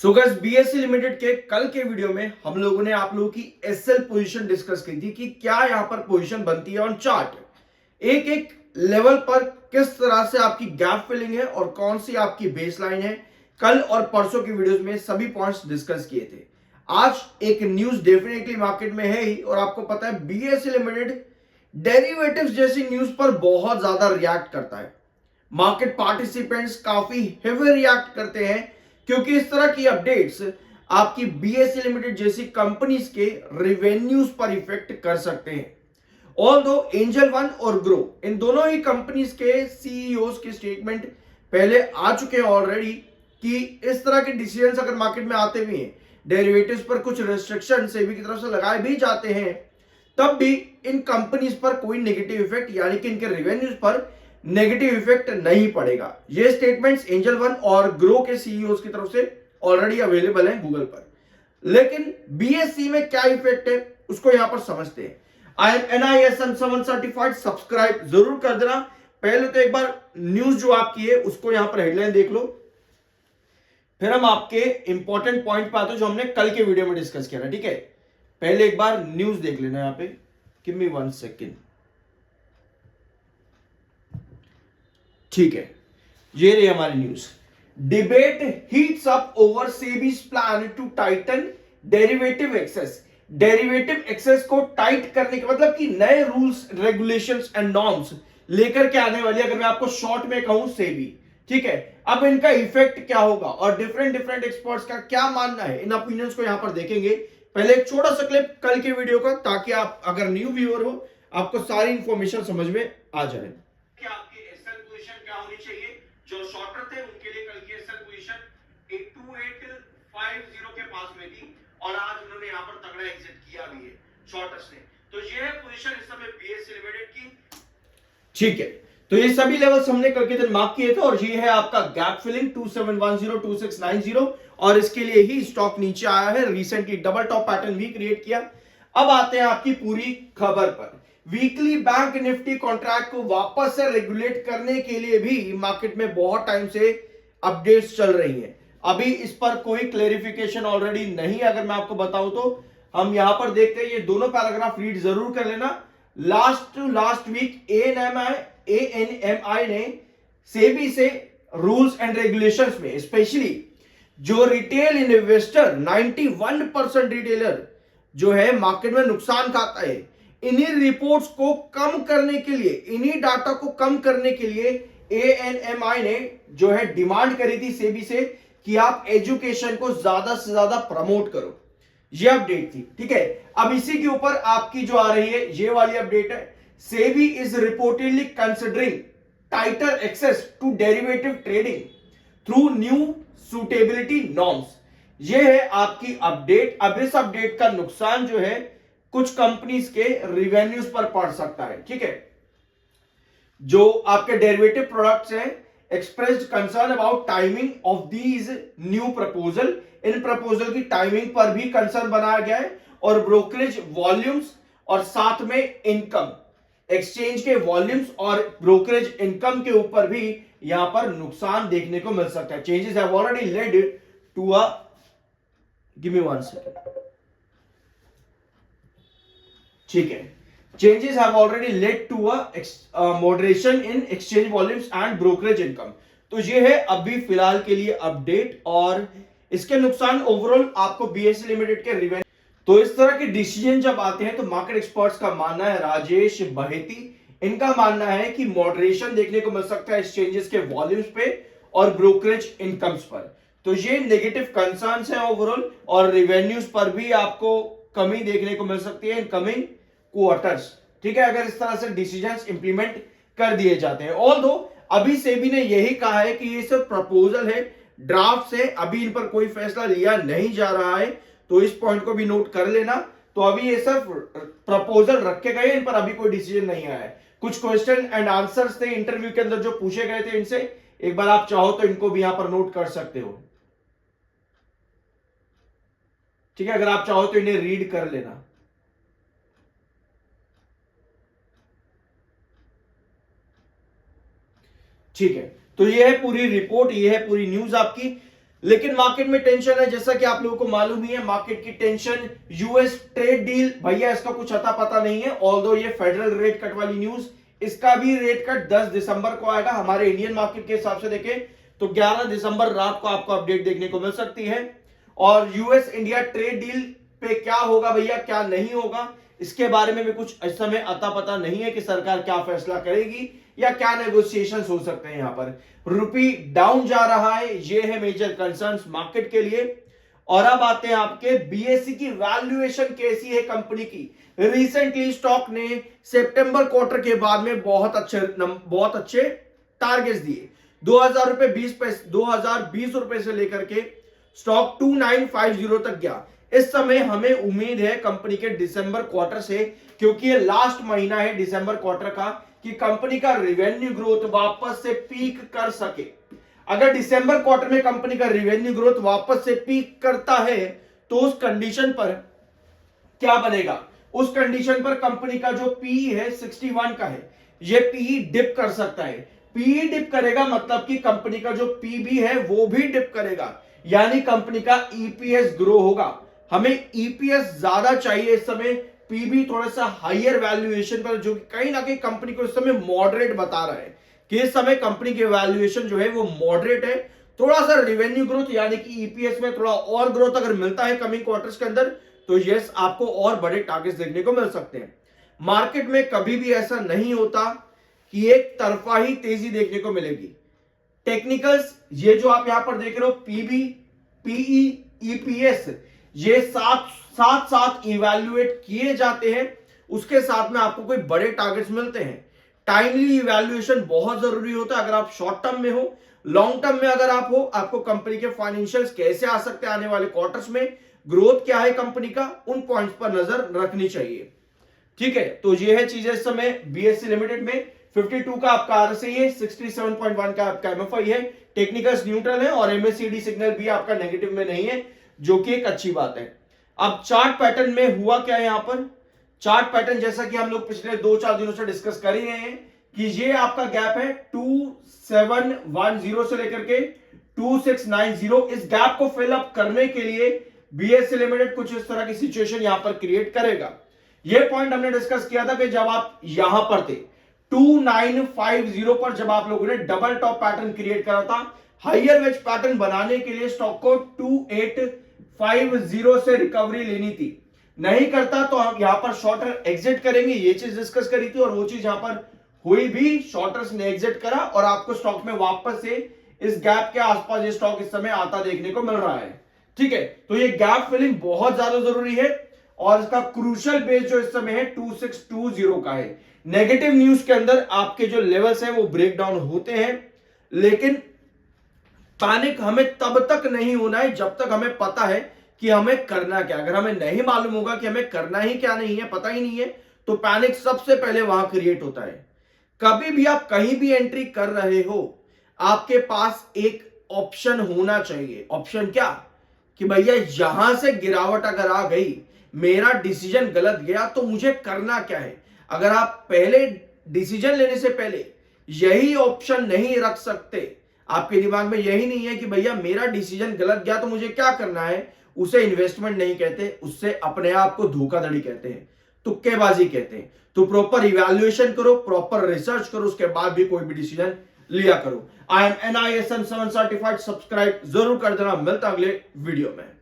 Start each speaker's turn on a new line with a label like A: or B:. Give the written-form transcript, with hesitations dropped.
A: So guys BSc limited के कल के वीडियो में हम लोगों ने आप लोगों की एसएल पोजीशन डिस्कस की थी कि क्या यहां पर पोजीशन बनती है ऑन चार्ट। एक एक लेवल पर किस तरह से आपकी गैप फिलिंग है और कौन सी आपकी बेसलाइन है। कल और परसों की वीडियोस में सभी पॉइंट्स डिस्कस किए थे। आज एक न्यूज डेफिनेटली मार्केट में है ही और आपको पता है बीएससी लिमिटेड डेरिवेटिव्स जैसी न्यूज पर बहुत ज्यादा रिएक्ट करता है। मार्केट पार्टिसिपेंट्स काफी हेवी रिएक्ट करते हैं क्योंकि इस तरह की अपडेट्स आपकी बीएसई लिमिटेड जैसी कंपनीज के रिवेन्यूज पर इफेक्ट कर सकते हैं। ऑल दो एंजल वन और ग्रो इन दोनों ही कंपनीज के सीईओज के स्टेटमेंट पहले आ चुके हैं ऑलरेडी कि इस तरह के डिसीजंस अगर मार्केट में आते भी हैं, डेरिवेटिव्स पर कुछ रेस्ट्रिक्शन सेबी की तरफ से लगाए भी जाते हैं, तब भी इन कंपनीज पर कोई नेगेटिव इफेक्ट यानी कि इनके रिवेन्यूज पर नेगेटिव इफेक्ट नहीं पड़ेगा। ये स्टेटमेंट्स एंजल वन और ग्रो के सीईओ की तरफ से ऑलरेडी अवेलेबल हैं गूगल पर। लेकिन बीएससी में क्या इफेक्ट है उसको यहां पर समझते हैं। I am NISM 7 certified, subscribe जरूर कर देना। पहले तो एक बार न्यूज जो आपकी है उसको यहां पर हेडलाइन देख लो, फिर हम आपके इंपॉर्टेंट पॉइंट पे आते हैं जो हमने कल के वीडियो में डिस्कस किया था। ठीक है, पहले एक बार न्यूज देख लेना यहां पे। Give me 1 second. ठीक है, ये रही हमारी news. Debate heats up over SEBI's plan to tighten derivative access. Derivative access को टाइट करने के मतलब कि नए रूल्स रेगुलेशंस एंड नॉर्म्स लेकर के आने वाली, अगर मैं आपको शॉर्ट में कहूं सेबी। ठीक है, अब इनका इफेक्ट क्या होगा और डिफरेंट डिफरेंट एक्सपर्ट्स का क्या मानना है, इन ओपिनियंस को यहां पर देखेंगे। पहले एक छोटा सा क्लिप कल के वीडियो का, ताकि आप अगर न्यू व्यूअर हो आपको सारी इंफॉर्मेशन समझ में आ जाए। जो शॉर्टर थे उनके लिए कल की एसएल पोजीशन 2850 के पास में थी और आज उन्होंने यहां पर तगड़ा एग्जिट किया भी है शॉर्टर्स ने। तो ये है पोजीशन इस समय बीएससी लिमिटेड की। ठीक है, तो ये सभी लेवल्स हमने कल के दिन मार्क किए थे और ये है आपका गैप फिलिंग 2710 2690 और इसके लिए ही स्टॉक नीचे आया है। रिसेंटली डबल टॉप पैटर्न भी क्रिएट किया। अब आते हैं आपकी पूरी खबर पर। वीकली बैंक निफ्टी कॉन्ट्रैक्ट को वापस से रेगुलेट करने के लिए भी मार्केट में बहुत टाइम से अपडेट्स चल रही हैं। अभी इस पर कोई क्लेरिफिकेशन ऑलरेडी नहीं, अगर मैं आपको बताऊं तो हम यहां पर देखते हैं, ये दोनों पैराग्राफ रीड जरूर कर लेना। लास्ट वीक एएनएमआई ने सेबी से रूल्स एंड रेगुलेशंस में स्पेशली जो रिटेल इन्वेस्टर 91% रिटेलर जो है मार्केट में नुकसान खाता है, इन्हीं रिपोर्ट्स को कम करने के लिए, इन्हीं डाटा को कम करने के लिए एएनएमआई ने जो है डिमांड करी थी सेबी से कि आप एजुकेशन को ज्यादा से ज्यादा प्रमोट करो। ये अपडेट थी। ठीक है, अब इसी के ऊपर आपकी जो आ रही है ये वाली अपडेट है। SEBI is reportedly considering tighter access to derivative trading through new suitability norms. ये है आपकी अपडेट। अब इस अपडेट का नुकसान जो है कुछ कंपनीज के रिवेन्यूज पर पड़ सकता है। ठीक है, जो आपके डेरिवेटिव प्रोडक्ट्स हैं, expressed concern about timing of these new proposal. In proposal की टाइमिंग पर भी कंसर्न बनाया गया है और ब्रोकरेज वॉल्यूम्स और साथ में इनकम, एक्सचेंज के वॉल्यूम्स और ब्रोकरेज इनकम के ऊपर भी यहां पर नुकसान देखने को मिल सकता है। Changes have already led to a give me 1 second. ठीक है, changes have already led to a moderation in exchange volumes and brokerage income. तो ये है अभी फिलहाल के लिए अपडेट और इसके नुकसान ओवरऑल आपको बीएससी लिमिटेड के रिवेन्यू। तो इस तरह के डिसीजन जब आते हैं तो मार्केट एक्सपर्ट्स का मानना है, राजेश बहेती, इनका मानना है कि मॉडरेशन देखने को मिल सकता है एक्सचेंजेस के वॉल्यूम्स पे और ब्रोकरेज इनकम्स पर। तो ये नेगेटिव कंसर्न्स हैं ओवरऑल और रिवेन्यूज पर भी आपको कमी देखने को मिल सकती है इन कमिंग क्वार्टर्स। ठीक है, अगर इस तरह से डिसीजंस इंप्लीमेंट कर दिए जाते हैं। ऑल्दो अभी सेबी ने यही कहा है कि ये सिर्फ प्रपोजल है, ड्राफ्ट से, अभी इन पर कोई फैसला लिया नहीं जा रहा है। तो इस पॉइंट को भी नोट कर लेना। तो अभी ये सिर्फ प्रपोजल रखे गए, इन पर अभी कोई डिसीजन नहीं आया है। कुछ क्वेश्चन एंड आंसर्स थे इंटरव्यू के अंदर जो पूछे गए थे इनसे, एक बार आप चाहो तो इनको भी यहां पर नोट कर सकते हो। ठीक है, अगर आप चाहो तो इन्हें रीड कर लेना। ठीक है, तो ये है पूरी रिपोर्ट, ये है पूरी न्यूज आपकी। लेकिन मार्केट में टेंशन है, जैसा कि आप लोगों को मालूम ही है, मार्केट की टेंशन, यूएस ट्रेड डील, भैया इसका कुछ अता पता नहीं है। ऑल्दो ये फेडरल रेट कट वाली न्यूज, इसका भी रेट कट 10 दिसंबर को आएगा। हमारे इंडियन मार्केट के हिसाब से देखें तो 11 दिसंबर रात को आपको अपडेट देखने को मिल सकती है। और यूएस इंडिया ट्रेड डील पे क्या होगा भैया, क्या नहीं होगा, इसके बारे में भी कुछ इस समय अता पता नहीं है कि सरकार क्या फैसला करेगी या क्या नेगोशिएशंस हो सकते हैं। यहां पर रुपी डाउन जा रहा है, ये है मेजर कंसर्न्स मार्केट के लिए। और अब आते हैं आपके बीएससी की वैल्यूएशन कैसी है कंपनी की। रिसेंटली स्टॉक ने सितंबर क्वार्टर के बाद में बहुत अच्छे टारगेट्स दिए। 2020 रुपए से लेकर के स्टॉक 2950 तक गया। इस समय हमें उम्मीद है कंपनी के दिसंबर क्वार्टर से, क्योंकि ये लास्ट महीना है दिसंबर क्वार्टर का, कि कंपनी का रेवेन्यू ग्रोथ वापस से पीक कर सके। अगर दिसंबर क्वार्टर में कंपनी का रेवेन्यू ग्रोथ वापस से पीक करता है तो उस कंडीशन पर क्या बनेगा, उस कंडीशन पर कंपनी का जो पीई है 61 का है, ये पीई डिप कर सकता है। पीई डिप करेगा मतलब कि कंपनी का जो पीबी है वो भी डिप करेगा, यानी कंपनी का ईपीएस ग्रो होगा। हमें ईपीएस ज्यादा चाहिए इस समय, पीबी थोड़ा सा हायर वैल्यूएशन पर, जो कि कहीं ना कहीं कंपनी को इस समय मॉडरेट बता रहा है कि इस समय कंपनी की वैल्यूएशन जो है वो मॉडरेट है। थोड़ा सा रेवेन्यू ग्रोथ यानी कि ईपीएस में थोड़ा और ग्रोथ अगर मिलता है कमिंग क्वार्टर्स के अंदर तो यस आपको और बड़े टारगेट्स देखने को मिल सकते हैं। मार्केट में कभी भी ऐसा नहीं होता कि एक तरफा ही तेजी देखने को मिलेगी। टेक्निकल्स, ये जो आप यहां पर देख रहे हो, पीबी, पीई, ईपीएस, ये साथ साथ इवैल्यूएट किए जाते हैं, उसके साथ में आपको कोई बड़े टारगेट्स मिलते हैं। टाइमली इवैल्यूएशन बहुत जरूरी होता है। अगर आप शॉर्ट टर्म में हो, लॉन्ग टर्म में अगर आप हो, आपको कंपनी के फाइनेंशियल्स कैसे आ सकते हैं आने वाले क्वार्टर्स में, ग्रोथ क्या है कंपनी का, उन पॉइंट्स पर नजर रखनी चाहिए। ठीक है, तो ये है चीजें इस समय बीएससी लिमिटेड में। 52 का आपका आरएसआई है, 67.1 का आपका एमएफआई है, टेक्निकल्स न्यूट्रल है और एमएसीडी सिग्नल भी आपका नेगेटिव में नहीं है, जो कि एक अच्छी बात है। अब चार्ट पैटर्न में हुआ क्या है, यहां पर चार्ट पैटर्न जैसा कि हम लोग पिछले 2-4 दिनों से डिस्कस कर ही रहे हैं कि ये आपका गैप है 2710 से लेकर के 2690। इस गैप को फिल अप करने के लिए बीएससी लिमिटेड कुछ इस तरह की सिचुएशन यहां पर क्रिएट करेगा। यह पॉइंट हमने डिस्कस किया था कि जब आप यहां पर थे 2950 पर, जब आप लोगों ने डबल टॉप पैटर्न क्रिएट करा था, हायर वेज पैटर्न बनाने के लिए स्टॉक को 2850 से रिकवरी लेनी थी। नहीं करता तो हम यहां पर शॉर्टर एग्जिट करेंगे, ये चीज डिस्कस करी थी और वो चीज यहां पर हुई भी। शॉर्टर्स ने एग्जिट करा और आपको स्टॉक में वापस से इस गैप के आसपास ये स्टॉक इस समय आता देखने को मिल रहा है। ठीक है, तो ये गैप फिलिंग बहुत ज्यादा जरूरी है और इसका क्रूशियल बेस जो इस समय है 2620 का है। नेगेटिव न्यूज के अंदर आपके जो लेवल्स हैं वो ब्रेक डाउन होते हैं, लेकिन पैनिक हमें तब तक नहीं होना है जब तक हमें पता है कि हमें करना क्या। अगर हमें नहीं मालूम होगा कि हमें करना ही क्या नहीं है, पता ही नहीं है, तो पैनिक सबसे पहले वहां क्रिएट होता है। कभी भी आप कहीं भी एंट्री कर रहे हो, आपके पास एक ऑप्शन होना चाहिए। ऑप्शन क्या, कि भैया यहां से गिरावट अगर आ गई, मेरा डिसीजन गलत गया तो मुझे करना क्या है। अगर आप पहले डिसीजन लेने से पहले यही ऑप्शन नहीं रख सकते, आपके दिमाग में यही नहीं है कि भैया मेरा डिसीजन गलत गया तो मुझे क्या करना है, उसे इन्वेस्टमेंट नहीं कहते, उससे अपने आप को धोखाधड़ी कहते हैं, तुक्केबाजी कहते हैं। तो प्रॉपर इवैल्यूएशन करो, प्रॉपर रिसर्च करो, उसके बाद भी कोई भी डिसीजन लिया करो। I am NISM 7 certified, subscribe जरूर कर देना। मिलता अगले वीडियो में।